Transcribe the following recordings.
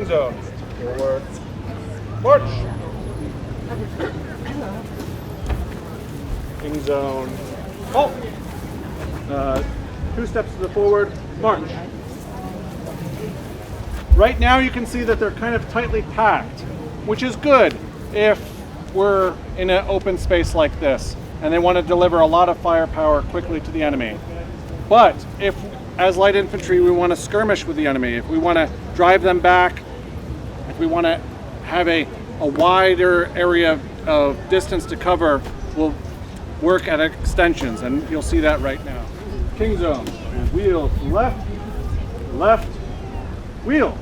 King zone. Forward. March. King zone. Halt. 2 steps to the forward. March. Right now you can see that they're kind of tightly packed, which is good if we're in an open space like this and they want to deliver a lot of firepower quickly to the enemy. But if, as light infantry, we want to skirmish with the enemy, if we want to drive them back, if we want to have a wider area of distance to cover, we'll work at extensions, and you'll see that right now. King zone, wheel left, left, wheel.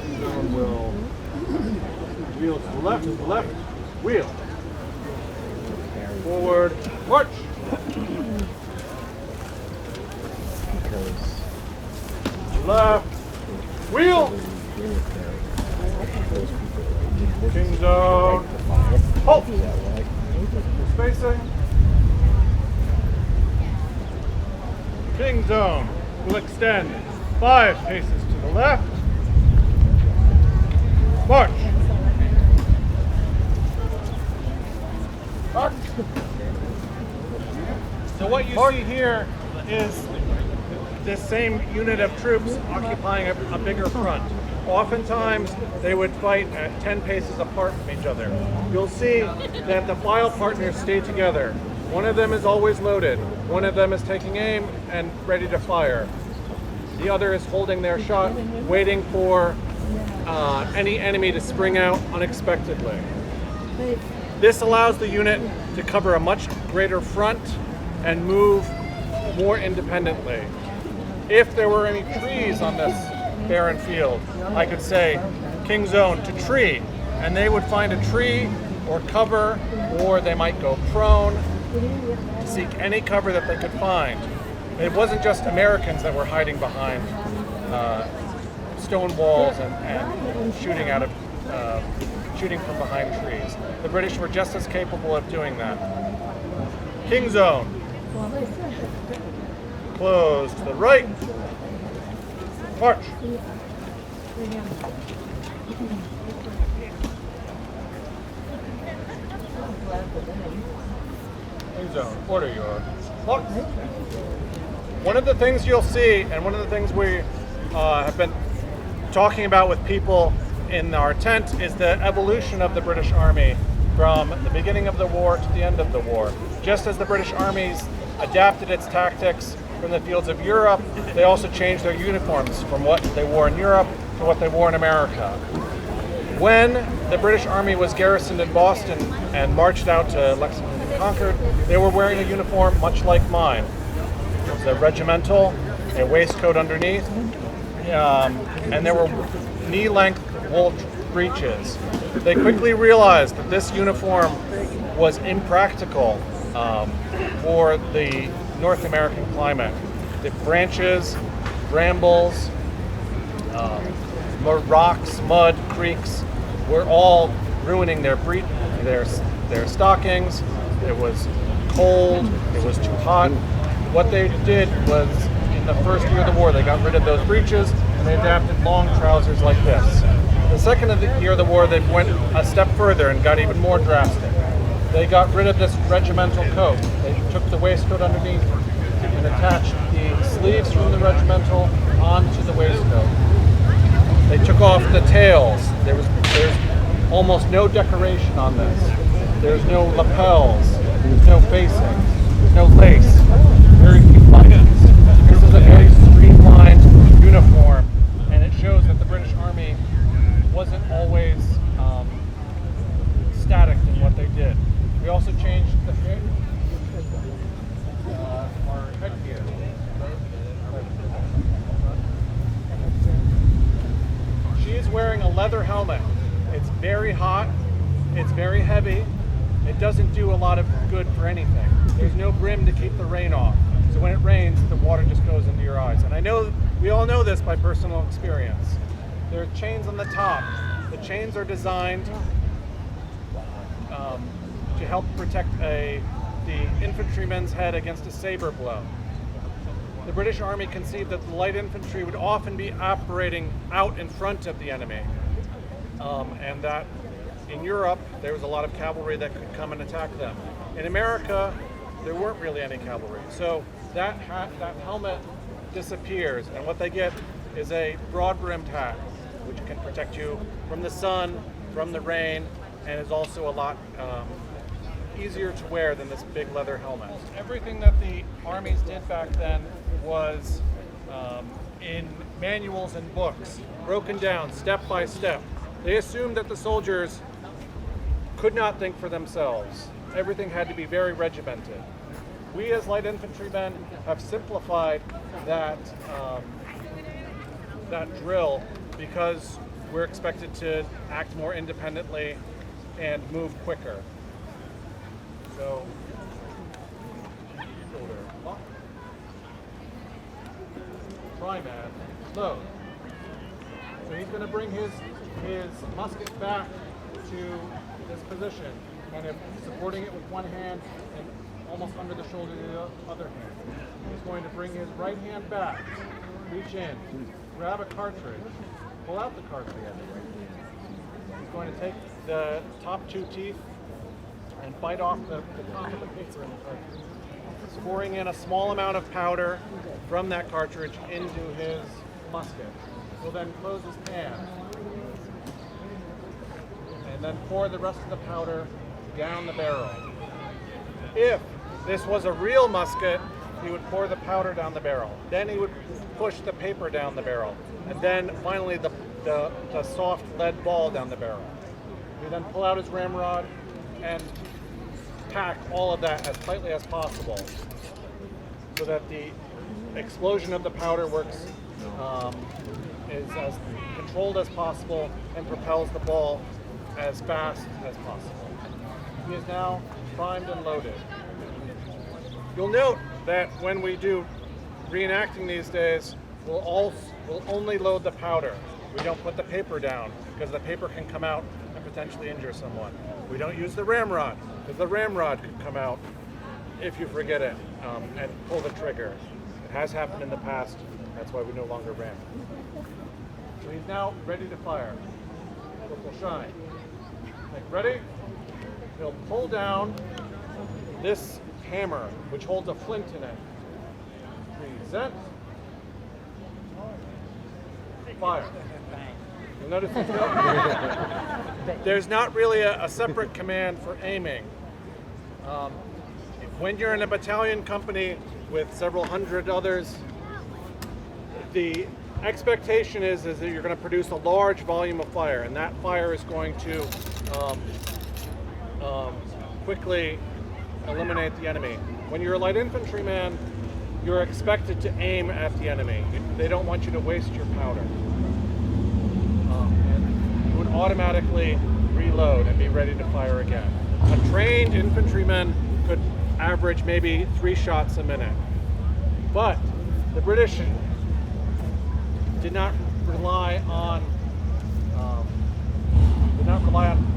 King zone will wheel to the left, wheel. Forward, march. Left, wheel. King zone, halt. Spacing. King zone will extend 5 paces to the left. March. March. So what you see here is this same unit of troops occupying a bigger front. Oftentimes, they would fight at 10 paces apart from each other. You'll see that the file partners stay together. One of them is always loaded. One of them is taking aim and ready to fire. The other is holding their shot, waiting for any enemy to spring out unexpectedly. This allows the unit to cover a much greater front and move more independently. If there were any trees on this barren field, I could say, King zone to tree, and they would find a tree or cover, or they might go prone, seek any cover that they could find. It wasn't just Americans that were hiding behind stone walls and shooting from behind trees. The British were just as capable of doing that. King zone. Close to the right. March. King zone. Order your lock. One of the things you'll see, and one of the things we have been talking about with people in our tent, is the evolution of the British Army from the beginning of the war to the end of the war. Just as the British armies adapted its tactics from the fields of Europe, they also changed their uniforms from what they wore in Europe to what they wore in America. When the British Army was garrisoned in Boston and marched out to Lexington and Concord, they were wearing a uniform much like mine. It was a regimental, a waistcoat underneath, and there were knee-length wool breeches. They quickly realized that this uniform was impractical for the North American climate. The branches, brambles, rocks, mud, creeks were all ruining their stockings. It was cold, it was too hot. What they did was, in the first year of the war, they got rid of those breeches and they adapted long trousers like this. The second year of the war, they went a step further and got even more drastic. They got rid of this regimental coat. They took the waistcoat underneath and attached the sleeves from the regimental onto the waistcoat. They took off the tails. There's almost no decoration on this. There's no lapels. There's no facing. There's no lace. Very few buttons. This is a very streamlined uniform, and it shows that the British Army wasn't always static in what they did. We also changed the our headgear. She is wearing a leather helmet. It's very hot. It's very heavy. It doesn't do a lot of good for anything. There's no brim to keep the rain off. So when it rains, the water just goes into your eyes. And I know we all know this by personal experience. There are chains on the top. The chains are designed to help protect the infantryman's head against a saber blow. the British Army conceived that the light infantry would often be operating out in front of the enemy, and that in Europe there was a lot of cavalry that could come and attack them. In America, there weren't really any cavalry, so that helmet disappears, and what they get is a broad-brimmed hat, which can protect you from the sun, from the rain, and is also a lot easier to wear than this big leather helmet. Everything that the armies did back then was in manuals and books, broken down step by step. They assumed that the soldiers could not think for themselves. Everything had to be very regimented. We as light infantrymen have simplified that drill because we're expected to act more independently and move quicker. So, shoulder lock, tri-man, load. So he's going to bring his musket back to this position, kind of supporting it with one hand and almost under the shoulder of the other hand. He's going to bring his right hand back, reach in, grab a cartridge, pull out the cartridge. He's going to take the top two teeth and bite off the top of the paper in the cartridge, pouring in a small amount of powder from that cartridge into his musket. He'll then close his pan and then pour the rest of the powder down the barrel. If this was a real musket, he would pour the powder down the barrel. Then he would push the paper down the barrel. And then finally the soft lead ball down the barrel. He then pull out his ramrod and pack all of that as tightly as possible so that the explosion of the powder works is as controlled as possible and propels the ball as fast as possible. He is now primed and loaded. You'll note that when we do reenacting these days, we'll only load the powder. We don't put the paper down because the paper can come out and potentially injure someone. We don't use the ramrod because the ramrod could come out if you forget it and pull the trigger. It has happened in the past. That's why we no longer ram. So he's now ready to fire. Purple shine. Like, ready? He'll pull down this hammer, which holds a flint in it. Present. Fire. You'll notice there's not really a separate command for aiming. When you're in a battalion company with several hundred others, the expectation is that you're going to produce a large volume of fire, and that fire is going to quickly eliminate the enemy. When you're a light infantryman, you're expected to aim at the enemy. They don't want you to waste your powder. And you would automatically reload and be ready to fire again. A trained infantryman could average maybe 3 shots a minute. But the British did not rely on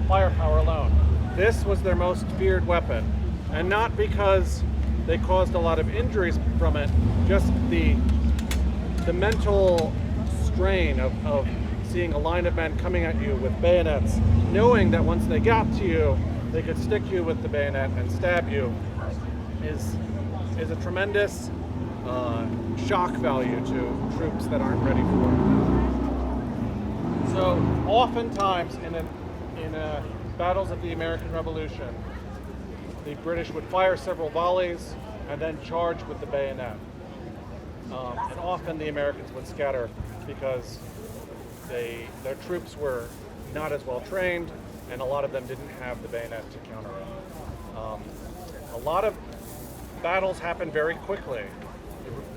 firepower alone. This was their most feared weapon, and not because they caused a lot of injuries from it, just the mental strain of seeing a line of men coming at you with bayonets, knowing that once they got to you, they could stick you with the bayonet and stab you, is a tremendous shock value to troops that aren't ready for it. So oftentimes in battles of the American Revolution, the British would fire several volleys and then charge with the bayonet. And often the Americans would scatter because their troops were not as well trained, and a lot of them didn't have the bayonet to counter it. A lot of battles happen very quickly.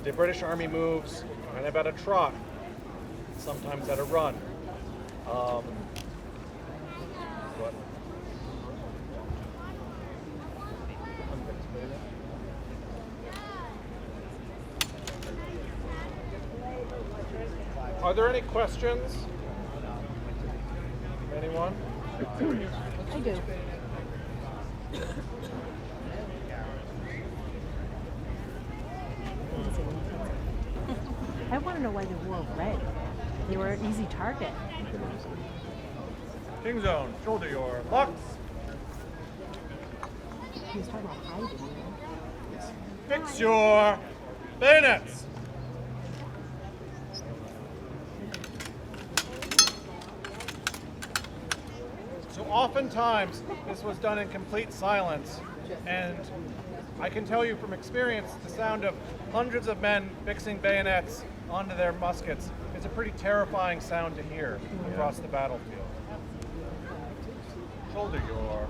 The British Army moves kind of at a trot, sometimes at a run. Are there any questions? Anyone? I do. know why they wore red. They were an easy target. King zone, shoulder your locks. He was talking about hiding. Fix your bayonets. So oftentimes this was done in complete silence, and I can tell you from experience the sound of hundreds of men fixing bayonets onto their muskets is a pretty terrifying sound to hear across the battlefield. Shoulder your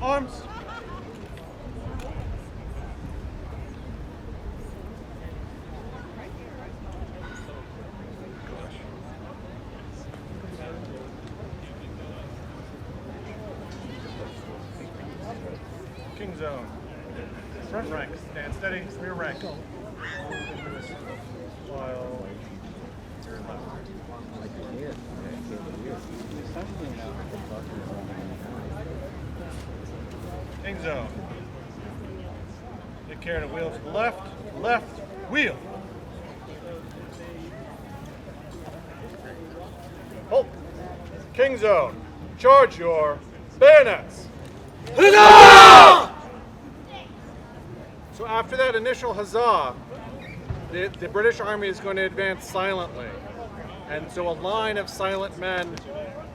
arms. King zone. Front rank, stand steady, rear rank. While your left. King zone. Take care of the wheel to the left, left, wheel. Halt. King zone. Charge your bayonets. Huzzah! So after that initial huzzah, the British Army is going to advance silently. And so a line of silent men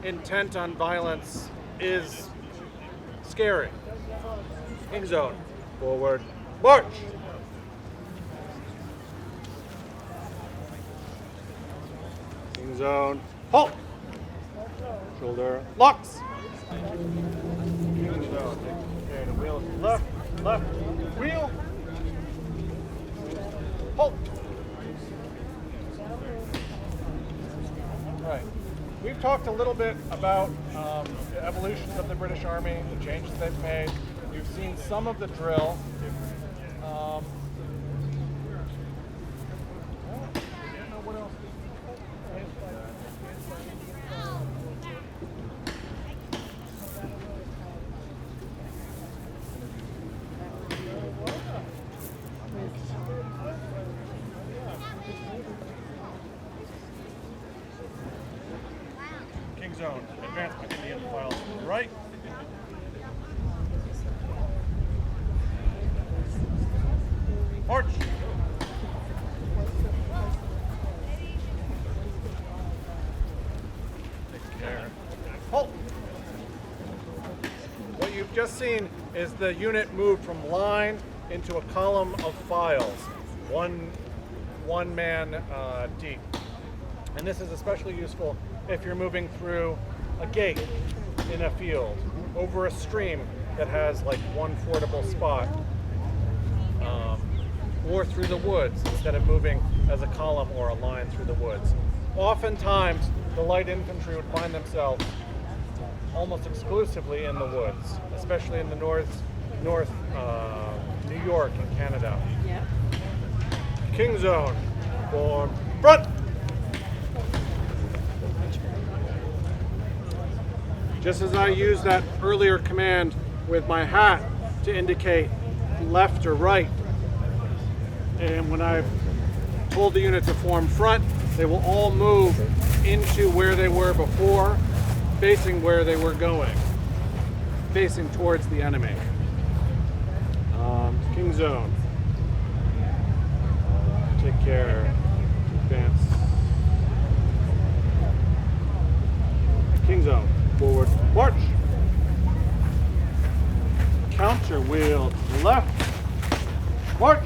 intent on violence is scary. King zone, forward, march! King zone, halt! Shoulder locks! King zone, take care of the wheel to the left, left, wheel! Halt! Right. We've talked a little bit about the evolutions of the British Army, the changes they've made. You've seen some of the drill. I don't know what else. King zone, advancement Indian file to the right. March! Take care. Halt! What you've just seen is the unit moved from line into a column of files, one man deep. And this is especially useful if you're moving through a gate in a field, over a stream that has like one fordable spot, or through the woods instead of moving as a column or a line through the woods. Oftentimes, the light infantry would find themselves almost exclusively in the woods, especially in the north New York and Canada. Yeah. King zone, form front! Just as I used that earlier command with my hat to indicate left or right, and when I've told the unit to form front, they will all move into where they were before, facing where they were going, facing towards the enemy. King zone. Take care. Advance. King zone. Forward. March. Counter wheel to the left. March.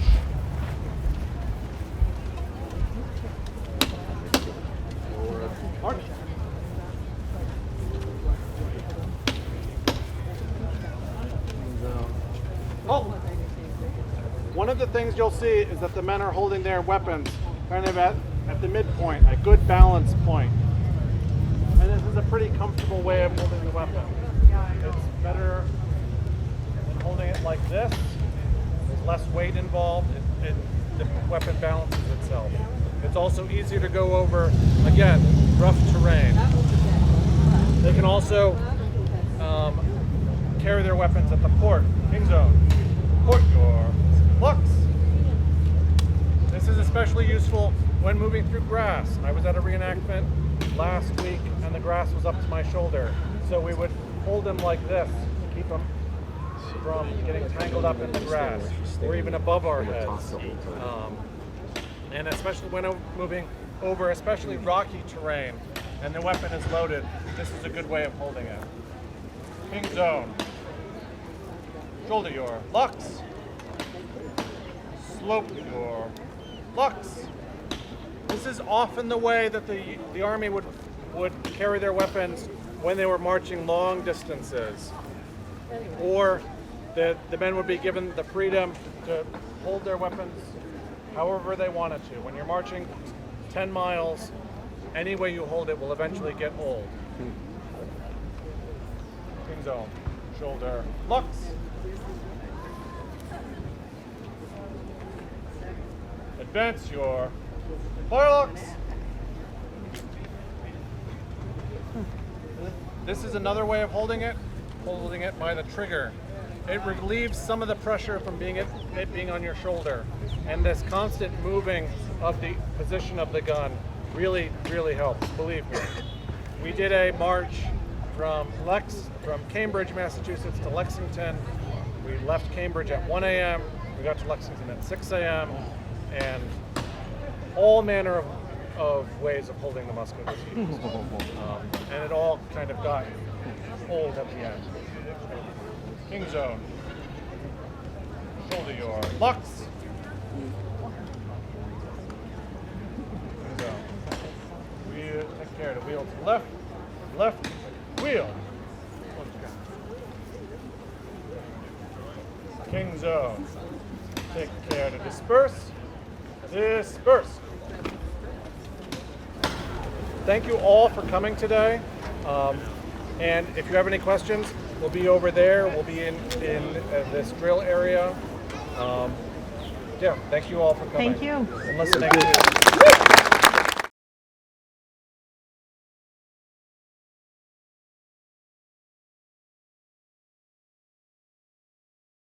Forward. March. King zone. Halt. One of the things you'll see is that the men are holding their weapons kind of at the midpoint, a good balance point. And this is a pretty comfortable way of holding the weapon. It's better than holding it like this. There's less weight involved. The weapon balances itself. It's also easier to go over, again, rough terrain. They can also carry their weapons at the port. King zone. Port your locks. This is especially useful when moving through grass. I was at a reenactment last week and the grass was up to my shoulder. So we would hold them like this, keep them from getting tangled up in the grass or even above our heads. And especially when moving over especially rocky terrain and the weapon is loaded, this is a good way of holding it. King zone. Shoulder your lux. Slope your lux. This is often the way that the army would carry their weapons when they were marching long distances. Or the men would be given the freedom to hold their weapons however they wanted to. When you're marching 10 miles, any way you hold it will eventually get old. King zone. Shoulder lux. Advance your firelocks. This is another way of holding it by the trigger. It relieves some of the pressure from it being on your shoulder. And this constant moving of the position of the gun really, really helps, believe me. We did a march from Cambridge, Massachusetts to Lexington. We left Cambridge at 1 a.m. We got to Lexington at 6 a.m. And all manner of ways of holding the musket was used. And it all kind of got old at the end. King zone. Shoulder your lux. King zone. Wheel, take care of the wheel to the left. Left, wheel. King zone. Take care to disperse. Disperse. Thank you all for coming today. And if you have any questions, we'll be over there. We'll be in this drill area. Yeah, thank you all for coming. Thank you. And listening to